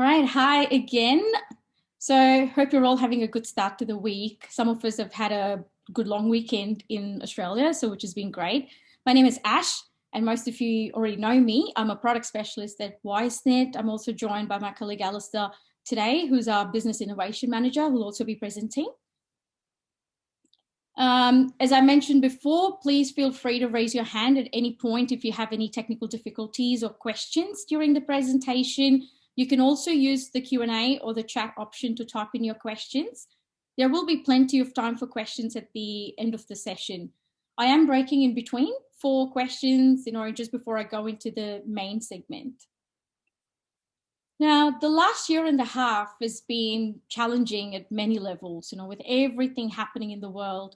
All right, hi again. So hope you're all having a good start to the week. Some of us have had a good long weekend in Australia, which has been great. My name is Ash, and most of you already know me. I'm a product specialist at WiseNet. I'm also joined by my colleague Alister today, who's our business innovation manager, who will also be presenting. As I mentioned before, please feel free to raise your hand at any point if you have any technical difficulties or questions during the presentation. You can also use the Q&A or the chat option to type in your questions. There will be plenty of time for questions at the end of the session. I am breaking in between for questions, just before I go into the main segment. Now, the last year and a half has been challenging at many levels, with everything happening in the world.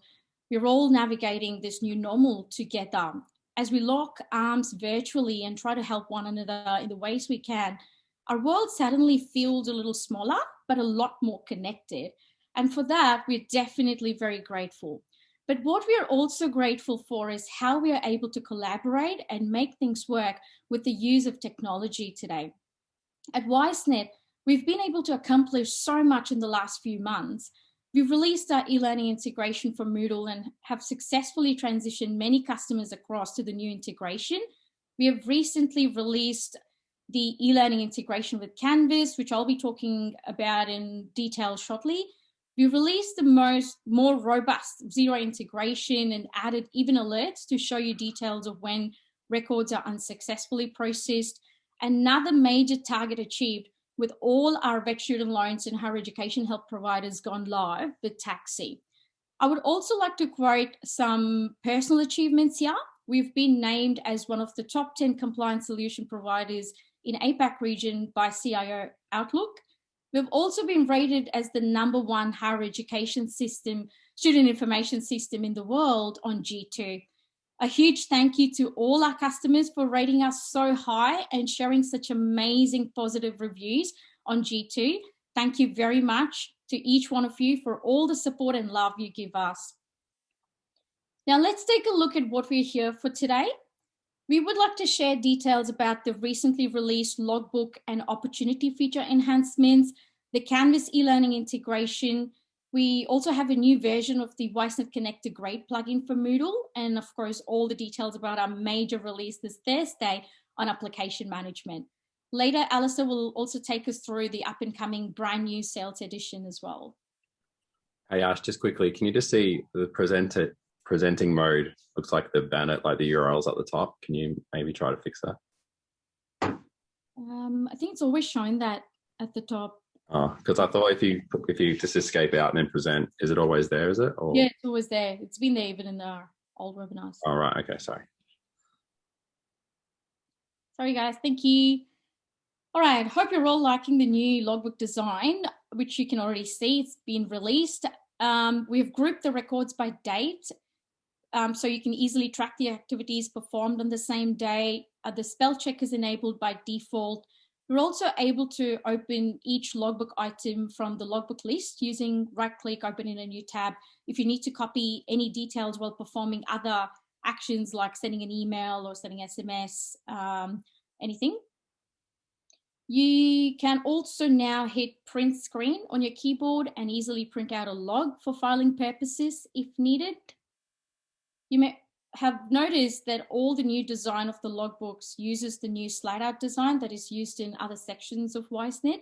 We're all navigating this new normal together. As we lock arms virtually and try to help one another in the ways we can, our world suddenly feels a little smaller, but a lot more connected. And for that, we're definitely very grateful. But what we are also grateful for is how we are able to collaborate and make things work with the use of technology today. At WiseNet, we've been able to accomplish so much in the last few months. We've released our e-learning integration for Moodle and have successfully transitioned many customers across to the new integration. We have recently released the e-learning integration with Canvas, which I'll be talking about in detail shortly. We released the more robust Xero integration and added even alerts to show you details of when records are unsuccessfully processed. Another major target achieved with all our vet student loans and higher education help providers gone live with Taxi. I would also like to quote some personal achievements here. We've been named as one of the top 10 compliance solution providers in APAC region by CIO Outlook. We've also been rated as the #1 higher education system, student information system in the world on G2. A huge thank you to all our customers for rating us so high and sharing such amazing positive reviews on G2. Thank you very much to each one of you for all the support and love you give us. Now let's take a look at what we're here for today. We would like to share details about the recently released Logbook and Opportunity feature enhancements, the Canvas e-learning integration. We also have a new version of the WiseNet Connector Grade plugin for Moodle, and of course, all the details about our major release this Thursday on application management. Later, Alister will also take us through the up and coming brand new sales edition as well. Hey Ash, just quickly, can you just see the presenting mode? Looks like the banner, like the URLs at the top. Can you maybe try to fix that? I think it's always shown that at the top. Oh, because I thought if you just escape out and then present, is it always there, is it? Or... Yeah, it's always there. It's been there even in our old webinars. All right, okay, sorry. Sorry guys, thank you. All right, hope you're all liking the new logbook design, which you can already see. It's been released. We've grouped the records by date, so you can easily track the activities performed on the same day. The spell check is enabled by default. We're also able to open each logbook item from the logbook list using right-click, open in a new tab. If you need to copy any details while performing other actions like sending an email or sending SMS, anything. You can also now hit print screen on your keyboard and easily print out a log for filing purposes if needed. You may have noticed that all the new design of the logbooks uses the new slide out design that is used in other sections of WiseNet.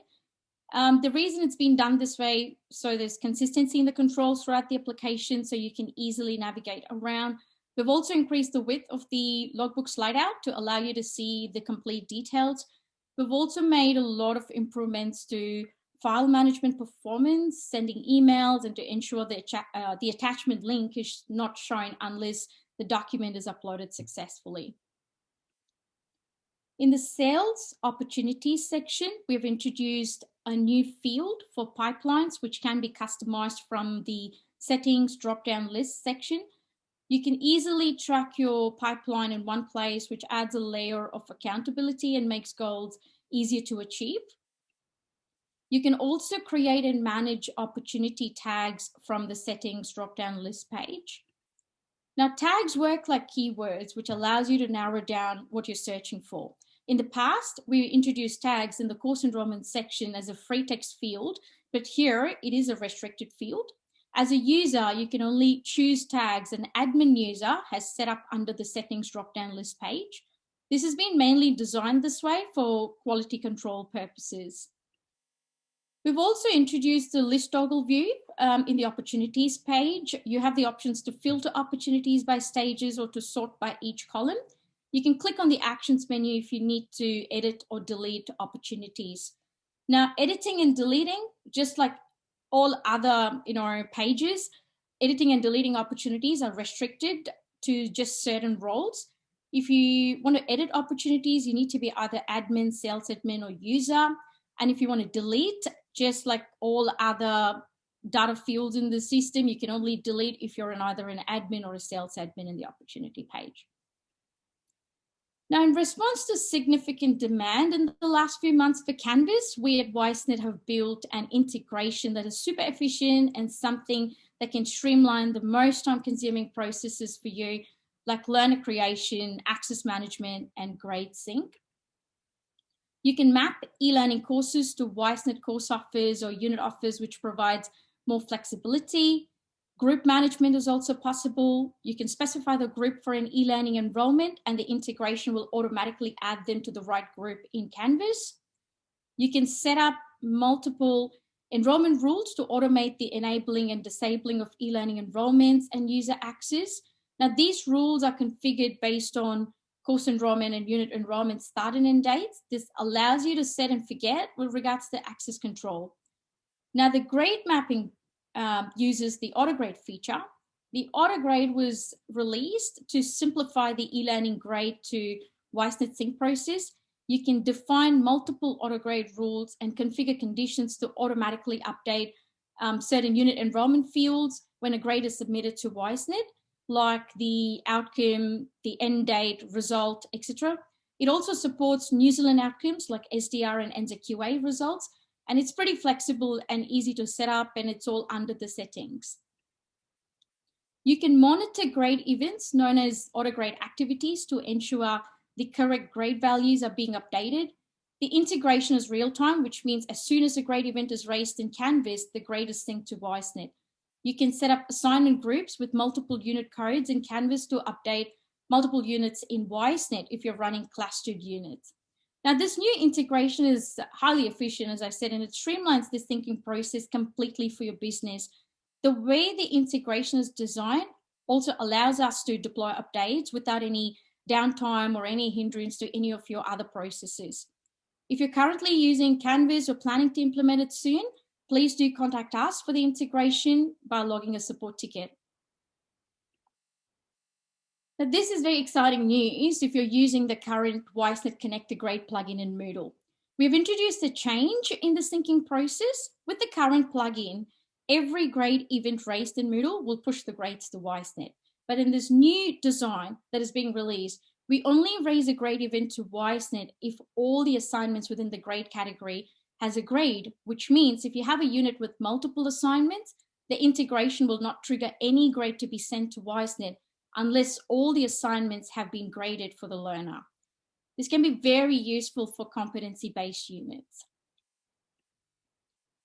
The reason it's been done this way, so there's consistency in the controls throughout the application so you can easily navigate around. We've also increased the width of the logbook slide out to allow you to see the complete details. We've also made a lot of improvements to file management performance, sending emails, and to ensure the attachment link is not shown unless the document is uploaded successfully. In the sales opportunities section, we've introduced a new field for pipelines, which can be customized from the settings drop-down list section. You can easily track your pipeline in one place, which adds a layer of accountability and makes goals easier to achieve. You can also create and manage opportunity tags from the settings drop-down list page. Now, tags work like keywords, which allows you to narrow down what you're searching for. In the past, we introduced tags in the course enrollment section as a free text field, but here it is a restricted field. As a user, you can only choose tags an admin user has set up under the settings drop-down list page. This has been mainly designed this way for quality control purposes. We've also introduced the list toggle view in the opportunities page. You have the options to filter opportunities by stages or to sort by each column. You can click on the actions menu if you need to edit or delete opportunities. Now, editing and deleting, just like all other pages, editing and deleting opportunities are restricted to just certain roles. If you want to edit opportunities, you need to be either admin, sales admin, or user. And if you want to delete, just like all other data fields in the system, you can only delete if you're either an admin or a sales admin in the opportunity page. Now, in response to significant demand in the last few months for Canvas, we at WiseNet have built an integration that is super efficient and something that can streamline the most time-consuming processes for you, like learner creation, access management, and grade sync. You can map e-learning courses to WiseNet course offers or unit offers, which provides more flexibility. Group management is also possible. You can specify the group for an e-learning enrollment and the integration will automatically add them to the right group in Canvas. You can set up multiple enrollment rules to automate the enabling and disabling of e-learning enrollments and user access. Now, these rules are configured based on course enrollment and unit enrollment start and end dates. This allows you to set and forget with regards to access control. Now, the grade mapping uses the autograde feature. The autograde was released to simplify the e-learning grade to WiseNet sync process. You can define multiple autograde rules and configure conditions to automatically update certain unit enrollment fields when a grade is submitted to WiseNet, like the outcome, the end date, result, etc. It also supports New Zealand outcomes like SDR and NZQA results, and it's pretty flexible and easy to set up, and it's all under the settings. You can monitor grade events known as autograde activities to ensure the correct grade values are being updated. The integration is real-time, which means as soon as a grade event is raised in Canvas, the grade is synced to WiseNet. You can set up assignment groups with multiple unit codes in Canvas to update multiple units in WiseNet if you're running clustered units. Now, this new integration is highly efficient, as I said, and it streamlines this thinking process completely for your business. The way the integration is designed also allows us to deploy updates without any downtime or any hindrance to any of your other processes. If you're currently using Canvas or planning to implement it soon, please do contact us for the integration by logging a support ticket. Now, this is very exciting news if you're using the current WiseNet Connector Grade plugin in Moodle. We've introduced a change in the syncing process. With the current plugin, every grade event raised in Moodle will push the grades to WiseNet. But in this new design that is being released, we only raise a grade event to WiseNet if all the assignments within the grade category has a grade, which means if you have a unit with multiple assignments, the integration will not trigger any grade to be sent to WiseNet unless all the assignments have been graded for the learner. This can be very useful for competency-based units.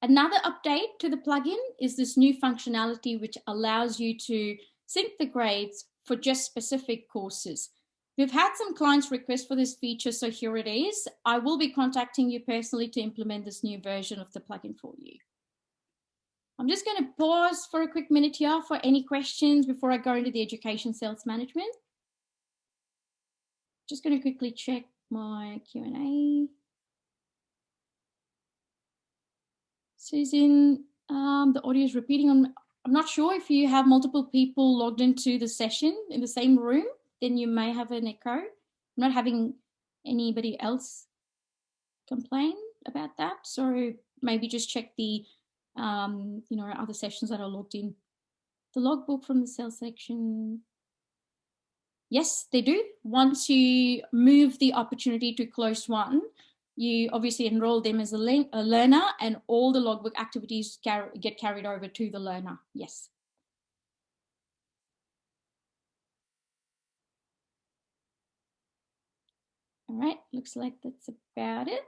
Another update to the plugin is this new functionality which allows you to sync the grades for just specific courses. We've had some clients request for this feature, so here it is. I will be contacting you personally to implement this new version of the plugin for you. I'm just going to pause for a quick minute here for any questions before I go into the education sales management. Just going to quickly check my Q&A. Susan, the audio is repeating. I'm not sure if you have multiple people logged into the session in the same room, then you may have an echo. I'm not having anybody else complain about that. So maybe just check the other sessions that are logged in. The logbook from the sales section. Yes, they do. Once you move the opportunity to closed one, you obviously enroll them as a learner and all the logbook activities get carried over to the learner. Yes. All right, looks like that's about it.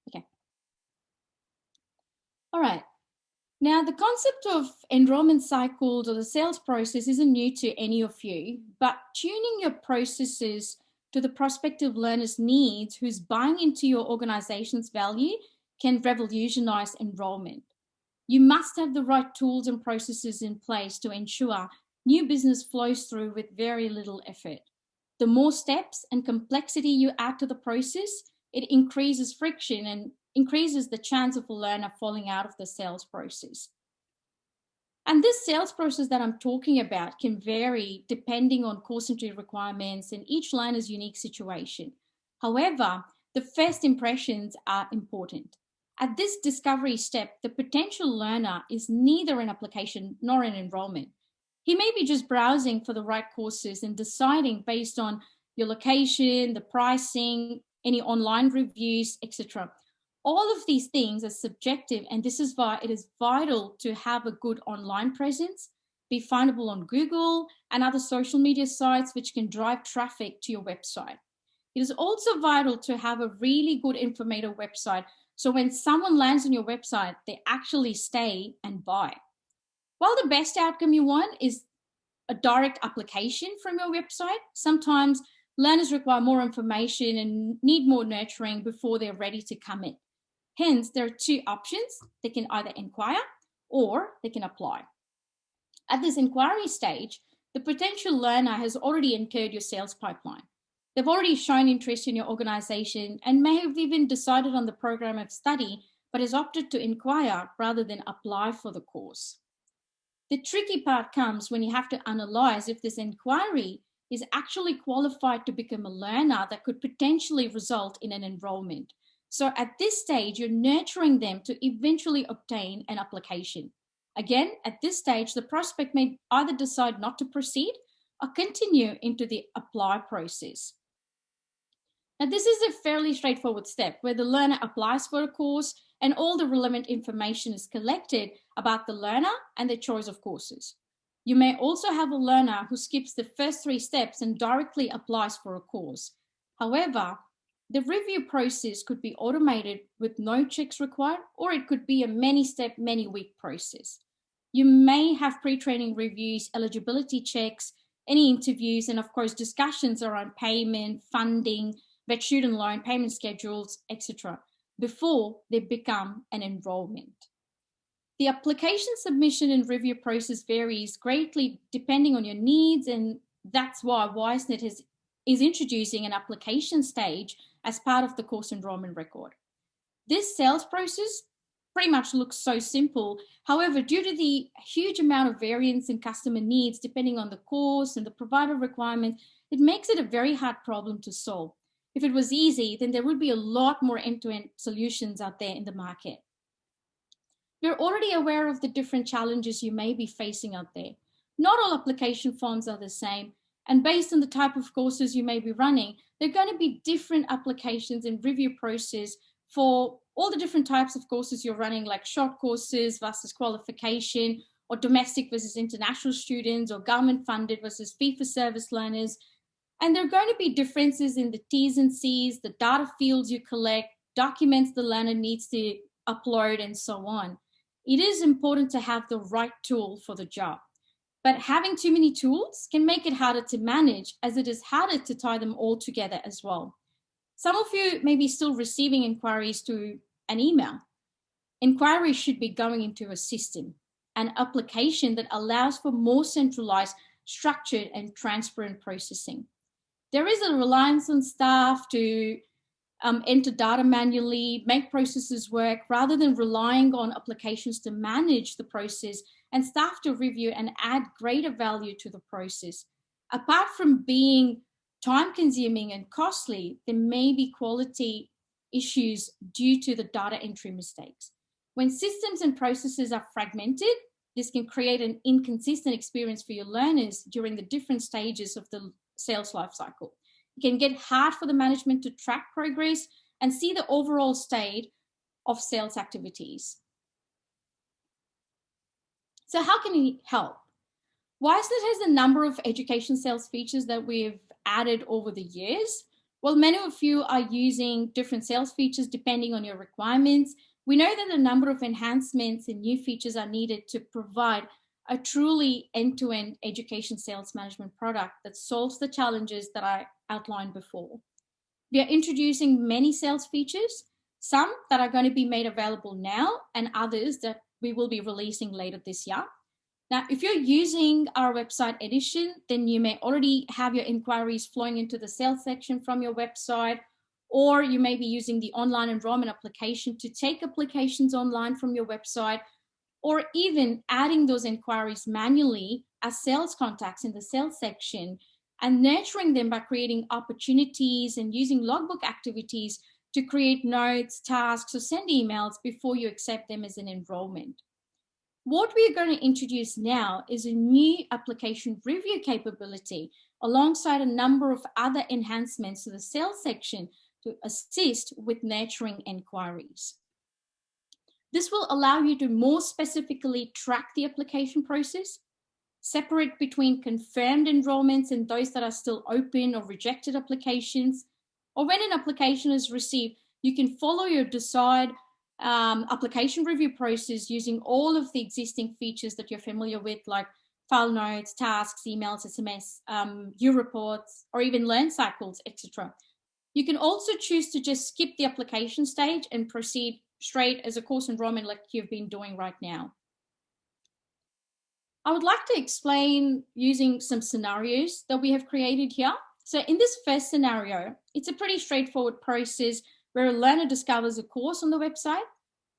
Okay. All right. Now, the concept of enrollment cycles or the sales process isn't new to any of you, but tuning your processes to the prospective learner's needs who's buying into your organization's value can revolutionize enrollment. You must have the right tools and processes in place to ensure new business flows through with very little effort. The more steps and complexity you add to the process, it increases friction and increases the chance of a learner falling out of the sales process. And this sales process that I'm talking about can vary depending on course entry requirements and each learner's unique situation. However, the first impressions are important. At this discovery step, the potential learner is neither an application nor an enrollment. He may be just browsing for the right courses and deciding based on your location, the pricing, any online reviews, etc. All of these things are subjective, and this is why it is vital to have a good online presence, be findable on Google and other social media sites which can drive traffic to your website. It is also vital to have a really good informative website, so when someone lands on your website, they actually stay and buy. While the best outcome you want is a direct application from your website, sometimes learners require more information and need more nurturing before they're ready to come in. Hence, there are two options. They can either inquire or they can apply. At this inquiry stage, the potential learner has already entered your sales pipeline. They've already shown interest in your organization and may have even decided on the program of study, but has opted to inquire rather than apply for the course. The tricky part comes when you have to analyze if this inquiry is actually qualified to become a learner that could potentially result in an enrollment. So at this stage, you're nurturing them to eventually obtain an application. Again, at this stage, the prospect may either decide not to proceed or continue into the apply process. Now, this is a fairly straightforward step where the learner applies for a course and all the relevant information is collected about the learner and their choice of courses. You may also have a learner who skips the first 3 steps and directly applies for a course. However, the review process could be automated with no checks required, or it could be a many-step, many-week process. You may have pre-training reviews, eligibility checks, any interviews, and of course discussions around payment, funding, vet student loan, payment schedules, etc., before they become an enrollment. The application submission and review process varies greatly depending on your needs, and that's why WiseNet is introducing an application stage as part of the course enrollment record. This sales process pretty much looks so simple. However, due to the huge amount of variance in customer needs depending on the course and the provider requirements, it makes it a very hard problem to solve. If it was easy, then there would be a lot more end-to-end solutions out there in the market. You're already aware of the different challenges you may be facing out there. Not all application forms are the same, and based on the type of courses you may be running, there are going to be different applications and review process for all the different types of courses you're running, like short courses versus qualification, or domestic versus international students, or government funded versus fee-for-service learners. And there are going to be differences in the T's and C's, the data fields you collect, documents the learner needs to upload, and so on. It is important to have the right tool for the job. But having too many tools can make it harder to manage, as it is harder to tie them all together as well. Some of you may be still receiving inquiries to an email. Inquiries should be going into a system, an application that allows for more centralized, structured, and transparent processing. There is a reliance on staff to enter data manually, make processes work, rather than relying on applications to manage the process and staff to review and add greater value to the process. Apart from being time-consuming and costly, there may be quality issues due to the data entry mistakes. When systems and processes are fragmented, this can create an inconsistent experience for your learners during the different stages of the sales lifecycle. It can get hard for the management to track progress and see the overall state of sales activities. So how can we help? WiseNet has a number of education sales features that we've added over the years. While many of you are using different sales features depending on your requirements, we know that a number of enhancements and new features are needed to provide a truly end-to-end education sales management product that solves the challenges that I outlined before. We are introducing many sales features, some that are going to be made available now and others that we will be releasing later this year. Now, if you're using our website edition, then you may already have your inquiries flowing into the sales section from your website, or you may be using the online enrollment application to take applications online from your website, or even adding those inquiries manually as sales contacts in the sales section and nurturing them by creating opportunities and using logbook activities to create notes, tasks, or send emails before you accept them as an enrollment. What we are going to introduce now is a new application review capability alongside a number of other enhancements to the sales section to assist with nurturing inquiries. This will allow you to more specifically track the application process, separate between confirmed enrollments and those that are still open or rejected applications, or when an application is received, you can follow your desired application review process using all of the existing features that you're familiar with, like file notes, tasks, emails, SMS, U-reports, or even learn cycles, etc. You can also choose to just skip the application stage and proceed straight as a course enrollment like you've been doing right now. I would like to explain using some scenarios that we have created here. So in this first scenario, it's a pretty straightforward process where a learner discovers a course on the website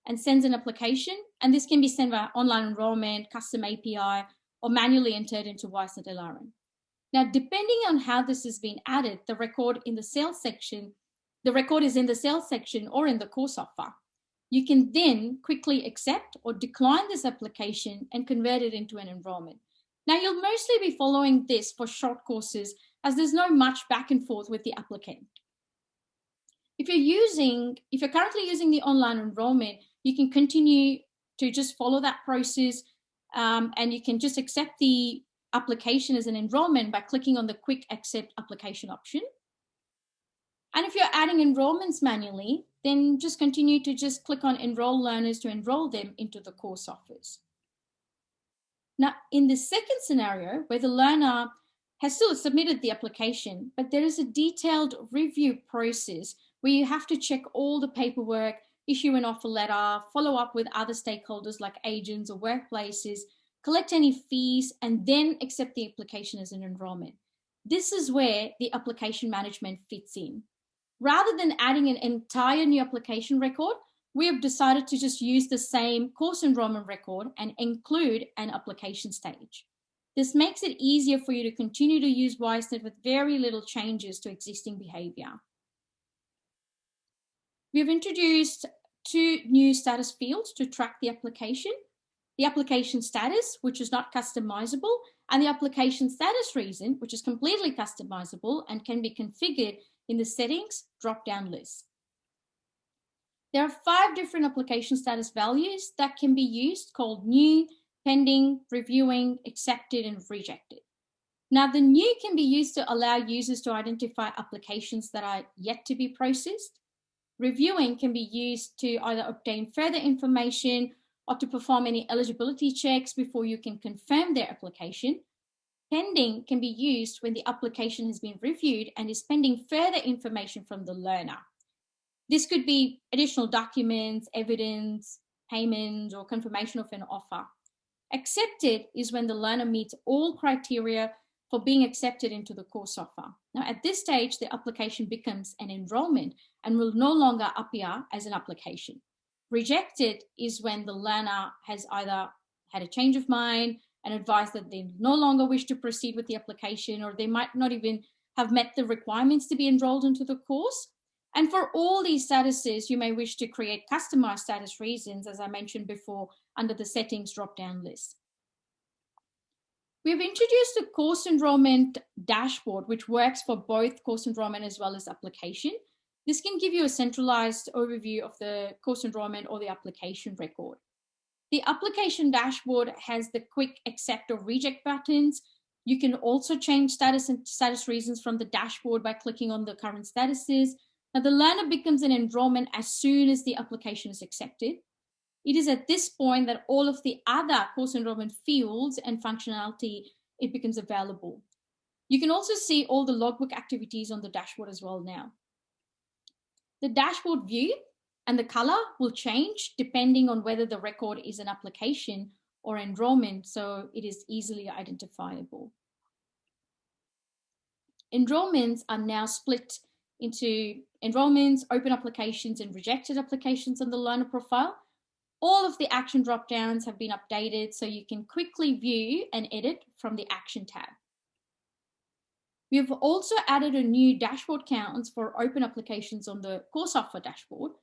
and sends an application, and this can be sent via online enrollment, custom API, or manually entered into WiseNet Elearning. Now, depending on how this has been added, the record is in the sales section or in the course offer. You can then quickly accept or decline this application and convert it into an enrollment. Now, you'll mostly be following this for short courses as there's no much back and forth with the applicant. If you're currently using the online enrollment, you can continue to just follow that process and you can just accept the application as an enrollment by clicking on the quick accept application option. And if you're adding enrollments manually, then just continue to just click on enroll learners to enroll them into the course offers. Now, in the second scenario, where the learner has still submitted the application, but there is a detailed review process where you have to check all the paperwork, issue an offer letter, follow up with other stakeholders like agents or workplaces, collect any fees, and then accept the application as an enrollment. This is where the application management fits in. Rather than adding an entire new application record, we have decided to just use the same course enrollment record and include an application stage. This makes it easier for you to continue to use WiseNet with very little changes to existing behavior. We've introduced 2 new status fields to track the application: the application status, which is not customizable, and the application status reason, which is completely customizable and can be configured in the settings drop-down list. There are 5 different application status values that can be used, called new, pending, reviewing, accepted, and rejected. Now, the new can be used to allow users to identify applications that are yet to be processed. Reviewing can be used to either obtain further information or to perform any eligibility checks before you can confirm their application. Pending can be used when the application has been reviewed and is pending further information from the learner. This could be additional documents, evidence, payment, or confirmation of an offer. Accepted is when the learner meets all criteria for being accepted into the course offer. Now, at this stage, the application becomes an enrollment and will no longer appear as an application. Rejected is when the learner has either had a change of mind and advised that they no longer wish to proceed with the application, or they might not even have met the requirements to be enrolled into the course. And for all these statuses, you may wish to create customized status reasons, as I mentioned before, under the settings drop-down list. We have introduced a course enrollment dashboard, which works for both course enrollment as well as application. This can give you a centralized overview of the course enrollment or the application record. The application dashboard has the quick accept or reject buttons. You can also change status and status reasons from the dashboard by clicking on the current statuses. Now, the learner becomes an enrollment as soon as the application is accepted. It is at this point that all of the other course enrollment fields and functionality, it becomes available. You can also see all the logbook activities on the dashboard as well now. The dashboard view and the color will change depending on whether the record is an application or enrollment, so it is easily identifiable. Enrollments are now split into enrollments, open applications, and rejected applications on the learner profile. All of the action drop-downs have been updated so you can quickly view and edit from the action tab. We have also added a new dashboard counts for open applications on the course offer dashboard.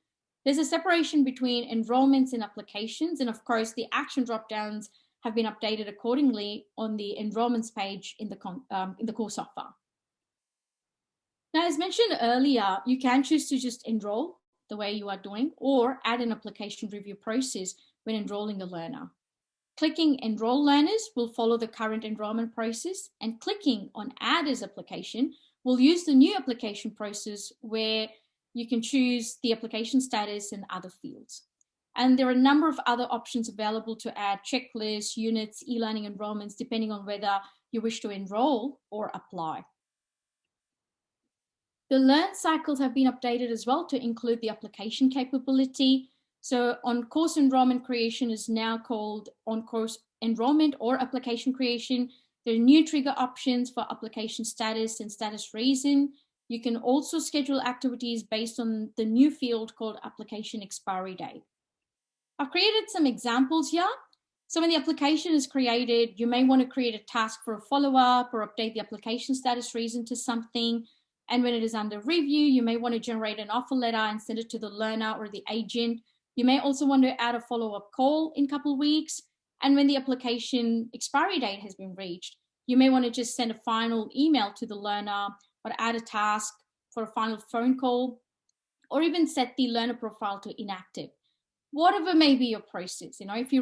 There's a separation between enrollments and applications, and of course the action drop-downs have been updated accordingly on the enrollments page in the course offer. Now, as mentioned earlier, you can choose to just enroll the way you are doing, or add an application review process when enrolling a learner. Clicking Enroll Learners will follow the current enrollment process, and clicking on Add as Application will use the new application process where you can choose the application status and other fields. And there are a number of other options available to add checklists, units, e-learning enrollments, depending on whether you wish to enroll or apply. The learn cycles have been updated as well to include the application capability. So on course enrollment creation is now called on course enrollment or application creation. There are new trigger options for application status and status reason. You can also schedule activities based on the new field called application expiry date. I've created some examples here. So when the application is created, you may want to create a task for a follow-up or update the application status reason to something. And when it is under review, you may want to generate an offer letter and send it to the learner or the agent. You may also want to add a follow-up call in a couple of weeks. And when the application expiry date has been reached, you may want to just send a final email to the learner or add a task for a final phone call, or even set the learner profile to inactive. Whatever may be your process, if you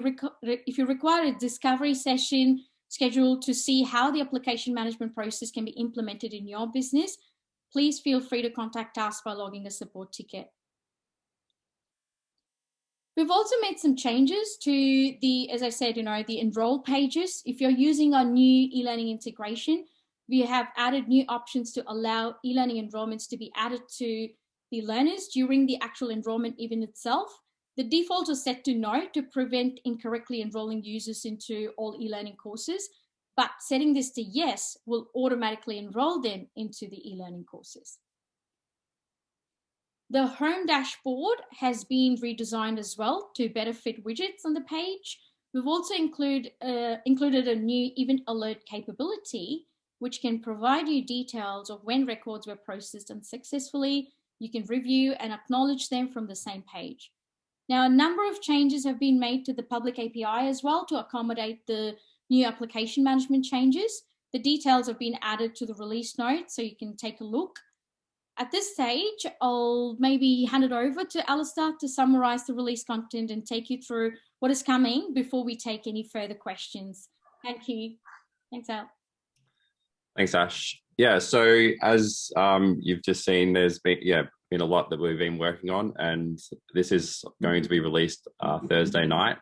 require a discovery session scheduled to see how the application management process can be implemented in your business, please feel free to contact us by logging a support ticket. We've also made some changes to the, as I said, the enroll pages. If you're using our new e-learning integration, we have added new options to allow e-learning enrollments to be added to the learners during the actual enrollment event itself. The default is set to no to prevent incorrectly enrolling users into all e-learning courses, but setting this to yes will automatically enroll them into the e-learning courses. The home dashboard has been redesigned as well to better fit widgets on the page. We've also included a new event alert capability, which can provide you details of when records were processed unsuccessfully. You can review and acknowledge them from the same page. Now, a number of changes have been made to the public API as well to accommodate the new application management changes. The details have been added to the release notes, so you can take a look. At this stage, I'll maybe hand it over to Alister to summarize the release content and take you through what is coming before we take any further questions. Thank you. Thanks, Al. Thanks, Ash. Yeah, so as you've just seen, there's been a lot that we've been working on, and this is going to be released Thursday night.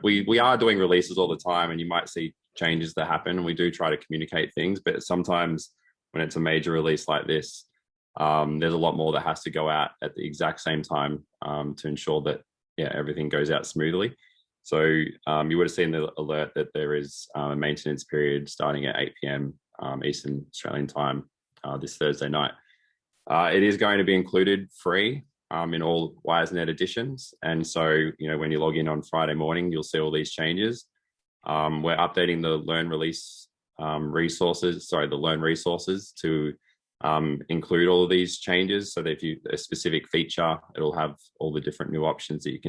We are doing releases all the time, and you might see changes that happen, and we do try to communicate things, but sometimes when it's a major release like this, there's a lot more that has to go out at the exact same time to ensure that everything goes out smoothly. So you would have seen the alert that there is a maintenance period starting at 8 p.m. Eastern Australian time this Thursday night. It is going to be included free in all WiseNet editions. And so, when you log in on Friday morning, you'll see all these changes. We're updating the Learn resources to include all of these changes, so that if you a specific feature, it'll have all the different new options that you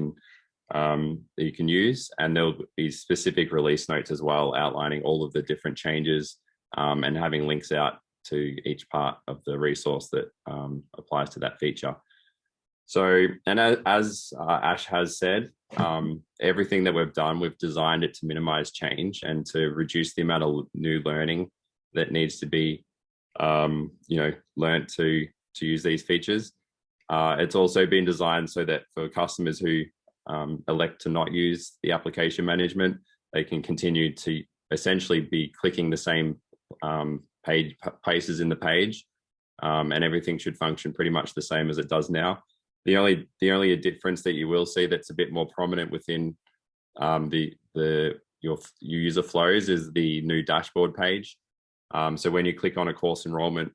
can use, and there'll be specific release notes as well outlining all of the different changes and having links out to each part of the resource that applies to that feature. So, and as Ash has said, everything that we've done, we've designed it to minimize change and to reduce the amount of new learning that needs to be, learned to use these features. It's also been designed so that for customers who elect to not use the application management, they can continue to essentially be clicking the same places in the page, and everything should function pretty much the same as it does now. The only difference that you will see that's a bit more prominent within your user flows is the new dashboard page. So when you click on a course enrollment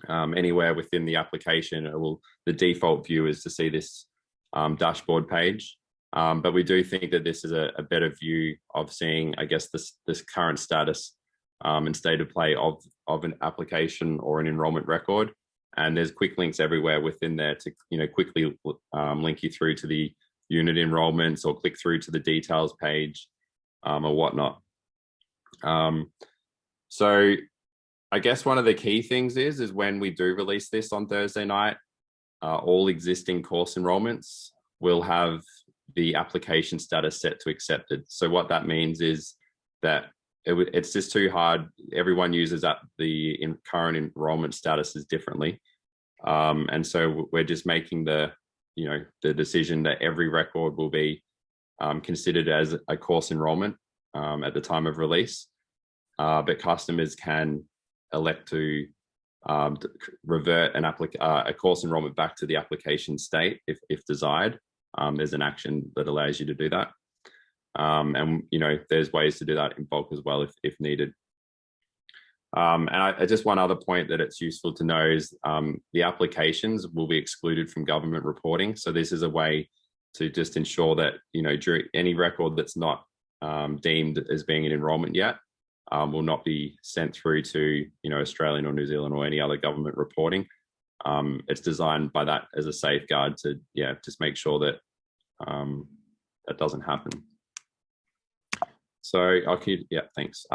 anywhere within the application, the default view is to see this dashboard page. But we do think that this is a better view of seeing, I guess, this current status and state of play of an application or an enrollment record. And there's quick links everywhere within there to quickly link you through to the unit enrollments or click through to the details page or whatnot. So I guess one of the key things is when we do release this on Thursday night, all existing course enrollments will have the application status set to accepted. So what that means is that it's just too hard. Everyone uses the current enrollment statuses differently. And so we're just making the decision that every record will be considered as a course enrollment at the time of release. But customers can elect to revert a course enrollment back to the application state if desired. There's an action that allows you to do that. And there's ways to do that in bulk as well if needed. And just one other point that it's useful to know is the applications will be excluded from government reporting. So this is a way to just ensure that during any record that's not deemed as being an enrollment yet will not be sent through to Australian or New Zealand or any other government reporting. It's designed by that as a safeguard to just make sure that that doesn't happen. So I'll keep, thanks.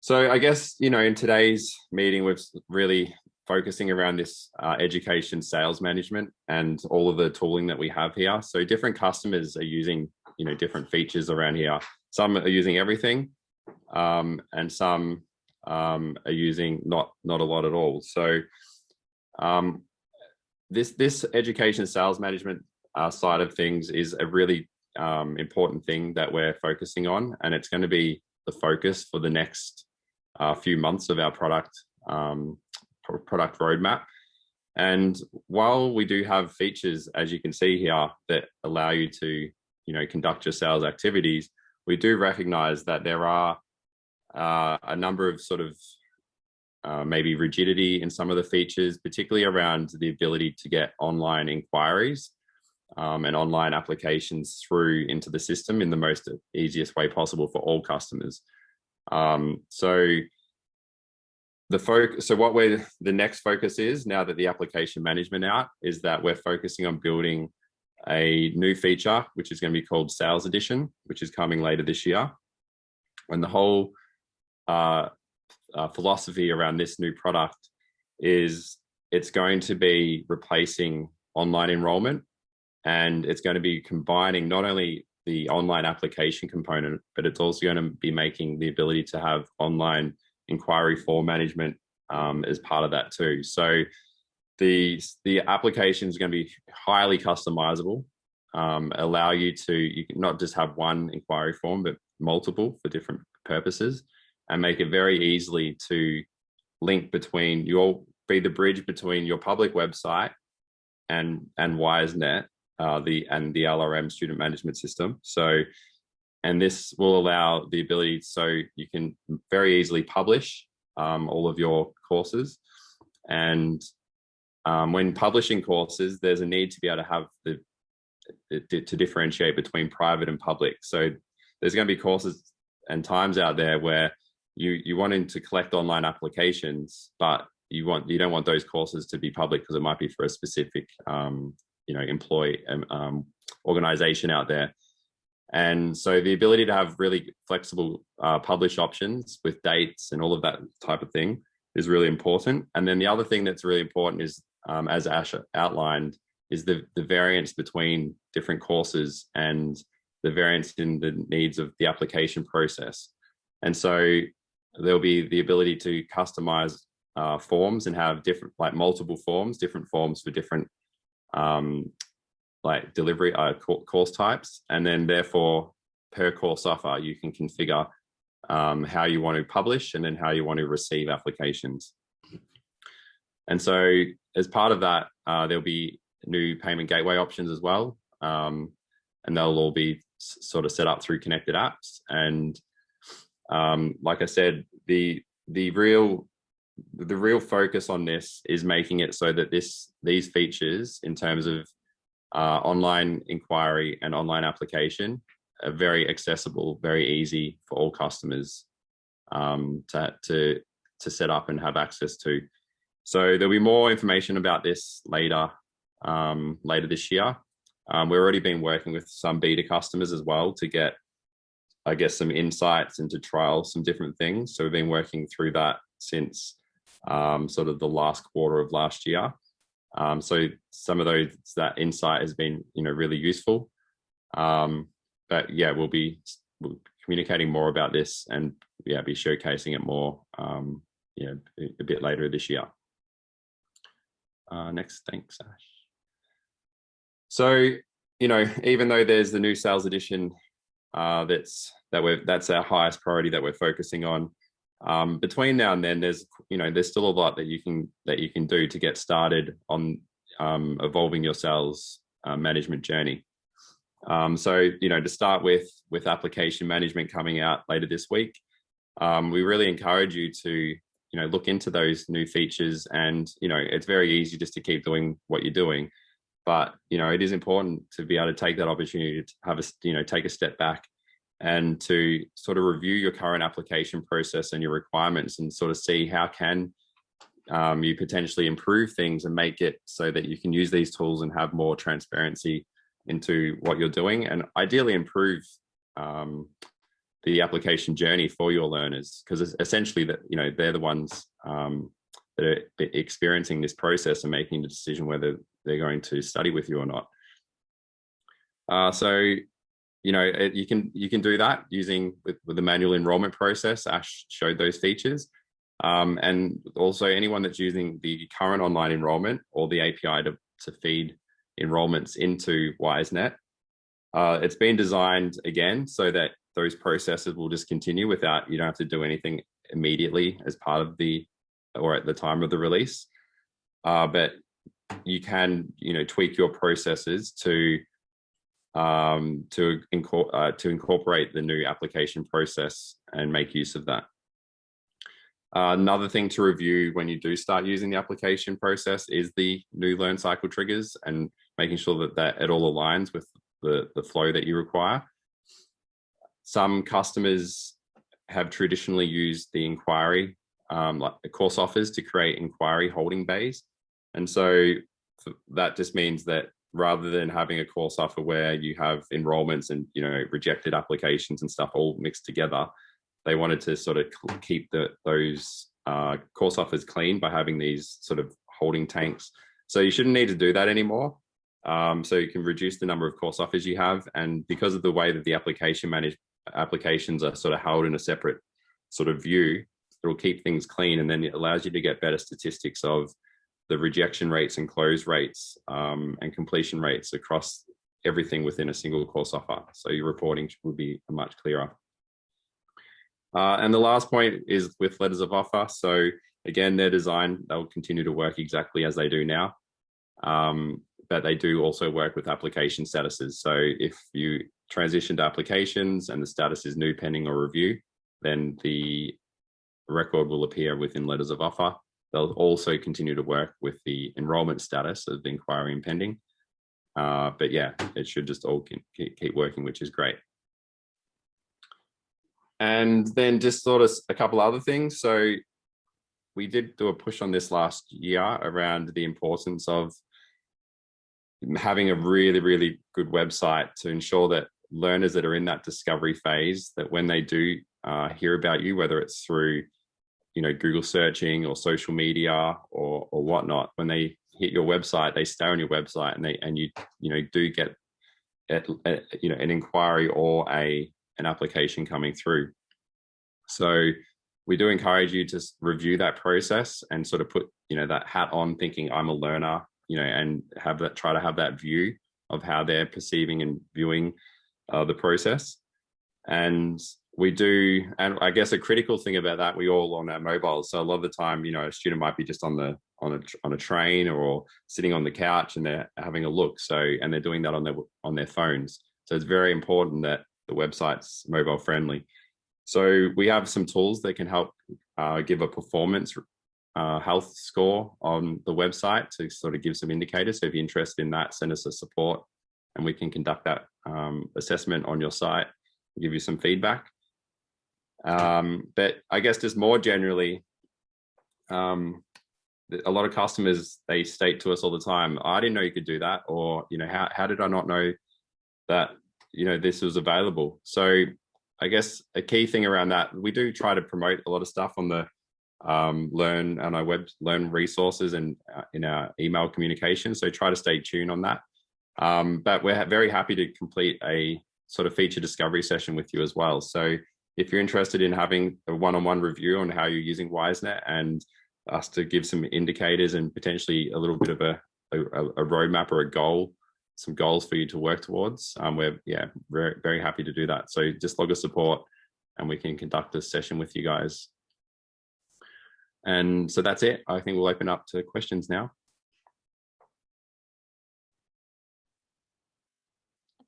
So I guess, in today's meeting, we're really focusing around this education sales management and all of the tooling that we have here. So different customers are using, different features around here. Some are using everything, and some are using not a lot at all. So this education sales management side of things is a really important thing that we're focusing on, and it's going to be the focus for the next few months of our product roadmap. And while we do have features, as you can see here, that allow you to conduct your sales activities, we do recognize that there are a number of sort of maybe rigidity in some of the features, particularly around the ability to get online inquiries and online applications through into the system in the most easiest way possible for all customers. So the next focus is, now that the application management out, is that we're focusing on building a new feature, which is going to be called Sales Edition, which is coming later this year. And the whole philosophy around this new product is it's going to be replacing online enrollment, and it's going to be combining not only the online application component, but it's also going to be making the ability to have online inquiry form management as part of that too. So the application is going to be highly customizable, allow you can not just have one inquiry form, but multiple for different purposes, and make it very easily to link between be the bridge between your public website and WiseNet, the LRM student management system. So, and this will allow the ability, so you can very easily publish all of your courses. And when publishing courses, there's a need to be able to have to differentiate between private and public. So there's going to be courses and times out there where you wanting to collect online applications, but you don't want those courses to be public because it might be for a specific employee organization out there. And so the ability to have really flexible publish options with dates and all of that type of thing is really important. And then the other thing that's really important is, as Ash outlined, is the variance between different courses and the variance in the needs of the application process. And so there'll be the ability to customize forms and have different, like multiple forms, different forms for different like delivery course types. And then therefore per course offer, you can configure how you want to publish and then how you want to receive applications. And so as part of that, there'll be new payment gateway options as well. And they'll all be sort of set up through connected apps. And like I said, the real focus on this is making it so that these features in terms of online inquiry and online application are very accessible, very easy for all customers to set up and have access to. So there'll be more information about this later this year. We've already been working with some beta customers as well to get, I guess, some insights and to trial some different things. So we've been working through that since sort of the last quarter of last year. So some of that insight has been, really useful. But yeah, we'll be communicating more about this and be showcasing it more, a bit later this year. Next, thanks, Ash. So, even though there's the new sales edition, that's our highest priority that we're focusing on. Between now and then, there's still a lot that you can do to get started on evolving your sales management journey. So, to start with application management coming out later this week, we really encourage you to look into those new features. And it's very easy just to keep doing what you're doing, but it is important to be able to take that opportunity to have take a step back and to sort of review your current application process and your requirements and sort of see how can you potentially improve things and make it so that you can use these tools and have more transparency into what you're doing, and ideally improve the application journey for your learners, because essentially that they're the ones that are experiencing this process and making the decision whether they're going to study with you or not. So you can do that using with the manual enrollment process. Ash showed those features, and also anyone that's using the current online enrollment or the API to feed enrollments into WiseNet. It's been designed again so that those processes will just continue without, you don't have to do anything immediately as part of or at the time of the release. But you can, tweak your processes to incorporate the new application process and make use of that. Another thing to review when you do start using the application process is the new learn cycle triggers and making sure that it all aligns with the flow that you require. Some customers have traditionally used the inquiry, like the course offers, to create inquiry holding bays. And so that just means that rather than having a course offer where you have enrollments and rejected applications and stuff all mixed together, they wanted to sort of keep those course offers clean by having these sort of holding tanks. So you shouldn't need to do that anymore. So you can reduce the number of course offers you have, and because of the way that the applications are sort of held in a separate sort of view, it'll keep things clean, and then it allows you to get better statistics of the rejection rates and close rates and completion rates across everything within a single course offer. So your reporting will be much clearer. And the last point is with letters of offer. So again, they're designed, they'll continue to work exactly as they do now. But they do also work with application statuses. So if you transition to applications and the status is new, pending, or review, then the record will appear within letters of offer. They'll also continue to work with the enrollment status of the inquiry and pending. But yeah, it should just all keep working, which is great. And then just sort of a couple other things. So we did do a push on this last year around the importance of having a really, really good website to ensure that learners that are in that discovery phase, that when they do hear about you, whether it's through Google searching or social media or whatnot, when they hit your website, they stay on your website, and you do get an inquiry or an application coming through. So we do encourage you to review that process and sort of put that hat on, thinking I'm a learner, and try to have that view of how they're perceiving and viewing the process. And we do, and I guess a critical thing about that, we all on our mobiles. So a lot of the time, a student might be just on a train or sitting on the couch and they're having a look. And they're doing that on their phones. So it's very important that the website's mobile friendly. So we have some tools that can help give a performance health score on the website to sort of give some indicators. So if you're interested in that, send us a support and we can conduct that assessment on your site, give you some feedback. But I guess just more generally, a lot of customers, they state to us all the time, I didn't know you could do that, or how did I not know that this was available? So I guess a key thing around that, we do try to promote a lot of stuff on the Learn on our Learn resources and in our email communication. So try to stay tuned on that. But we're very happy to complete a sort of feature discovery session with you as well. So if you're interested in having a one-on-one review on how you're using WiseNet and us to give some indicators and potentially a little bit of a roadmap or a goal, some goals for you to work towards, we're very, very happy to do that. So just log a support and we can conduct a session with you guys. And so that's it. I think we'll open up to questions now.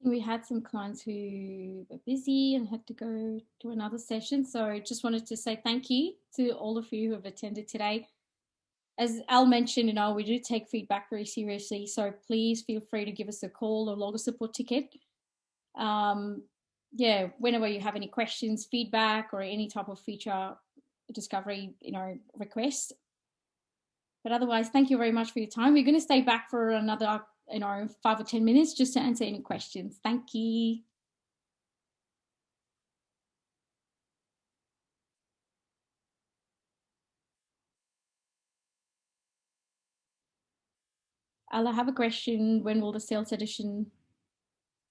We had some clients who were busy and had to go to another session. So just wanted to say thank you to all of you who have attended today. As Al mentioned, we do take feedback very seriously. So please feel free to give us a call or log a support ticket. Whenever you have any questions, feedback, or any type of feature discovery, request. But otherwise, thank you very much for your time. We're going to stay back for another 5 or 10 minutes just to answer any questions. Thank you. I have a question. When will the sales edition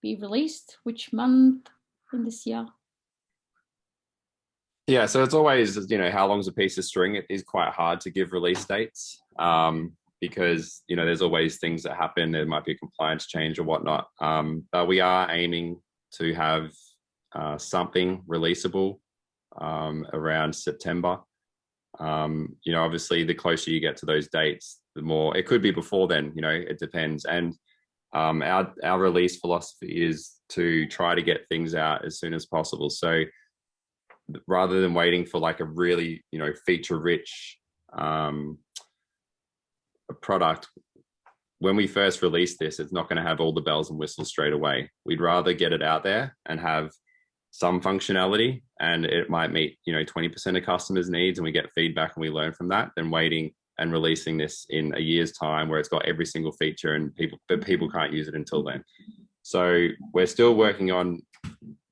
be released? Which month in this year? Yeah, so it's always, how long's a piece of string? It is quite hard to give release dates because, there's always things that happen. There might be a compliance change or whatnot. But we are aiming to have something releasable around September. Obviously, the closer you get to those dates, the more, it could be before then, it depends. And our release philosophy is to try to get things out as soon as possible. So rather than waiting for like a really, feature-rich product, when we first release this, it's not going to have all the bells and whistles straight away. We'd rather get it out there and have some functionality, and it might meet 20% of customers' needs, and we get feedback and we learn from that, than waiting and releasing this in a year's time where it's got every single feature and people can't use it until then. So we're still working on.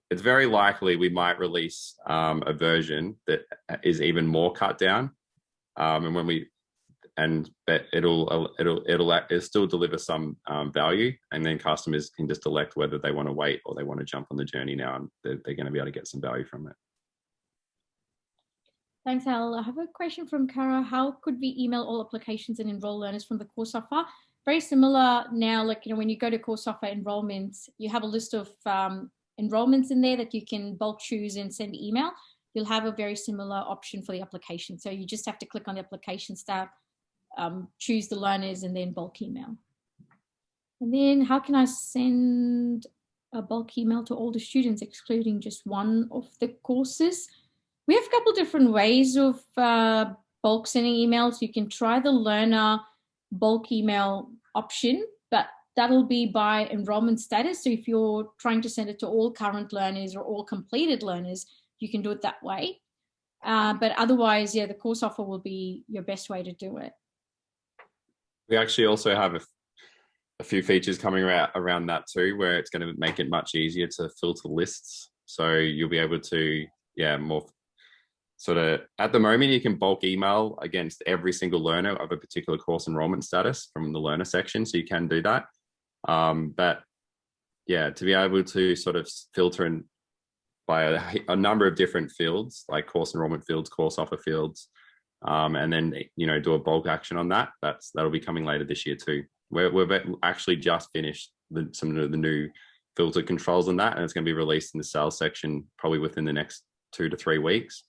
It's very likely we might release a version that is even more cut down, but it'll still deliver some value, and then customers can just elect whether they want to wait or they want to jump on the journey now, and they're going to be able to get some value from it. Thanks, Al. I have a question from Kara. How could we email all applications and enroll learners from the course offer? Very similar now, when you go to course offer enrollments, you have a list of enrollments in there that you can bulk choose and send email. You'll have a very similar option for the application. So you just have to click on the applications tab, choose the learners, and then bulk email. And then how can I send a bulk email to all the students, excluding just one of the courses? We have a couple different ways of bulk sending emails. You can try the learner bulk email option, but that'll be by enrollment status. So if you're trying to send it to all current learners or all completed learners, you can do it that way. But otherwise, the course offer will be your best way to do it. We actually also have a few features coming around that too, where it's going to make it much easier to filter lists. So you'll be able to, sort of, at the moment, you can bulk email against every single learner of a particular course enrollment status from the learner section. So you can do that. But yeah, to be able to sort of filter in by a number of different fields, like course enrollment fields, course offer fields, and then, you know, do a bulk action on that. That'll be coming later this year too. We've actually just finished some of the new filter controls on that, and it's going to be released in the sales section probably within the next 2 to 3 weeks.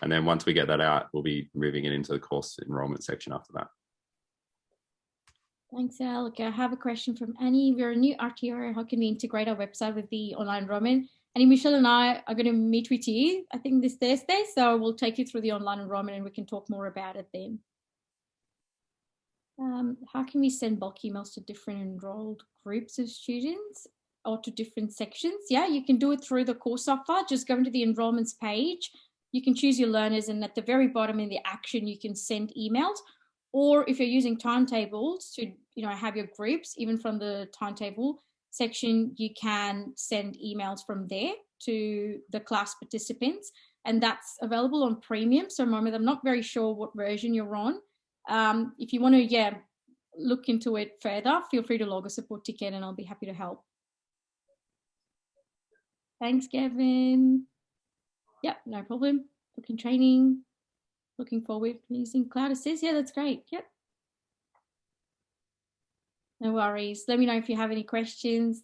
And then once we get that out, we'll be moving it into the course enrollment section after that. Thanks, Al. Okay, I have a question from Annie. We're a new RTO. How can we integrate our website with the online enrollment? Annie, Michelle and I are going to meet with you, I think, this Thursday. So we'll take you through the online enrollment and we can talk more about it then. How can we send bulk emails to different enrolled groups of students or to different sections? Yeah, you can do it through the course offer. Just go into the enrollments page. You can choose your learners, and at the very bottom in the action, you can send emails. Or if you're using timetables to, you know, have your groups, even from the timetable section, you can send emails from there to the class participants, and that's available on premium. So Mohammed, I'm not very sure what version you're on. If you want to, look into it further, feel free to log a support ticket and I'll be happy to help. Thanks, Gavin. Yeah, no problem. Booking training. Looking forward to using Cloud Assist. Yeah, that's great. Yep. No worries. Let me know if you have any questions.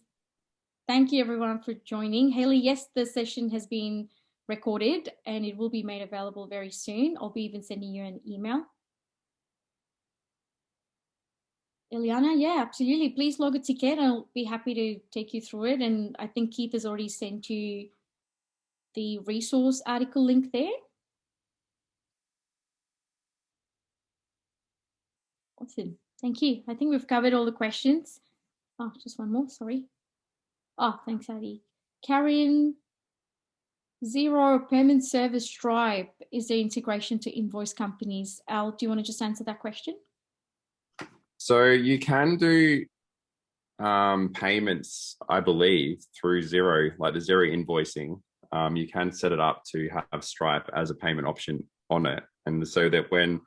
Thank you everyone for joining. Haley, yes, the session has been recorded and it will be made available very soon. I'll be even sending you an email. Eliana, yeah, absolutely. Please log a ticket. I'll be happy to take you through it. And I think Keith has already sent you the resource article link there. Awesome. Thank you. I think we've covered all the questions. Oh, just one more, sorry. Oh, thanks, Adi. Karen, Zero Payment Service Stripe is the integration to invoice companies. Al, do you want to just answer that question? So you can do payments, I believe, through Xero, like the Xero invoicing. You can set it up to have Stripe as a payment option on it, and so that when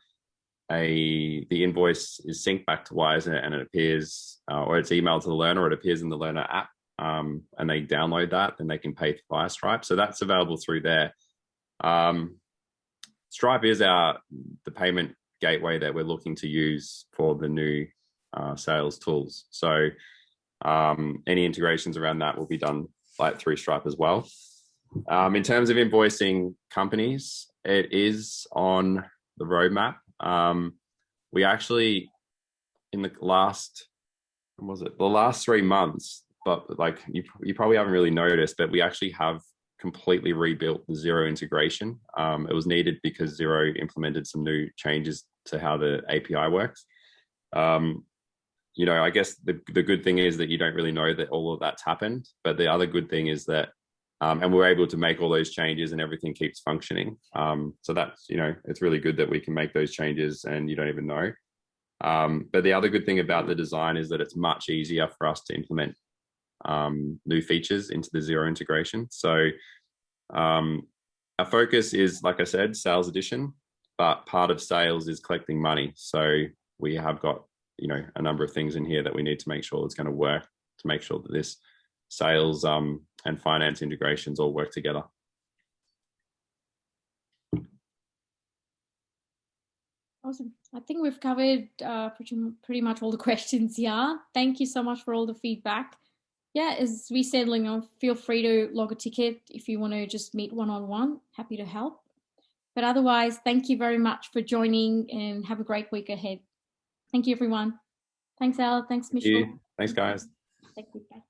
the invoice is synced back to Wise and it appears, or it's emailed to the learner, or it appears in the learner app, and they download that, then they can pay via Stripe. So that's available through there. Stripe is the payment gateway that we're looking to use for the new sales tools. So any integrations around that will be done through Stripe as well. In terms of invoicing companies, it is on the roadmap. We actually, in the last 3 months, but like you probably haven't really noticed, but we actually have completely rebuilt the Xero integration. It was needed because Xero implemented some new changes to how the API works. You know, I guess the good thing is that you don't really know that all of that's happened, but the other good thing is that, and we're able to make all those changes and everything keeps functioning. So that's, you know, it's really good that we can make those changes and you don't even know. But the other good thing about the design is that it's much easier for us to implement new features into the Xero integration. So our focus is, like I said, sales edition, but part of sales is collecting money. So we have got, you know, a number of things in here that we need to make sure it's going to work, to make sure that this sales and finance integrations all work together. Awesome. I think we've covered pretty much all the questions here. Thank you so much for all the feedback. Yeah, as we said, feel free to log a ticket if you want to just meet one-on-one. Happy to help. But otherwise, thank you very much for joining and have a great week ahead. Thank you, everyone. Thanks, Al. Thanks, Michelle. Thanks, guys. Thank you. Bye.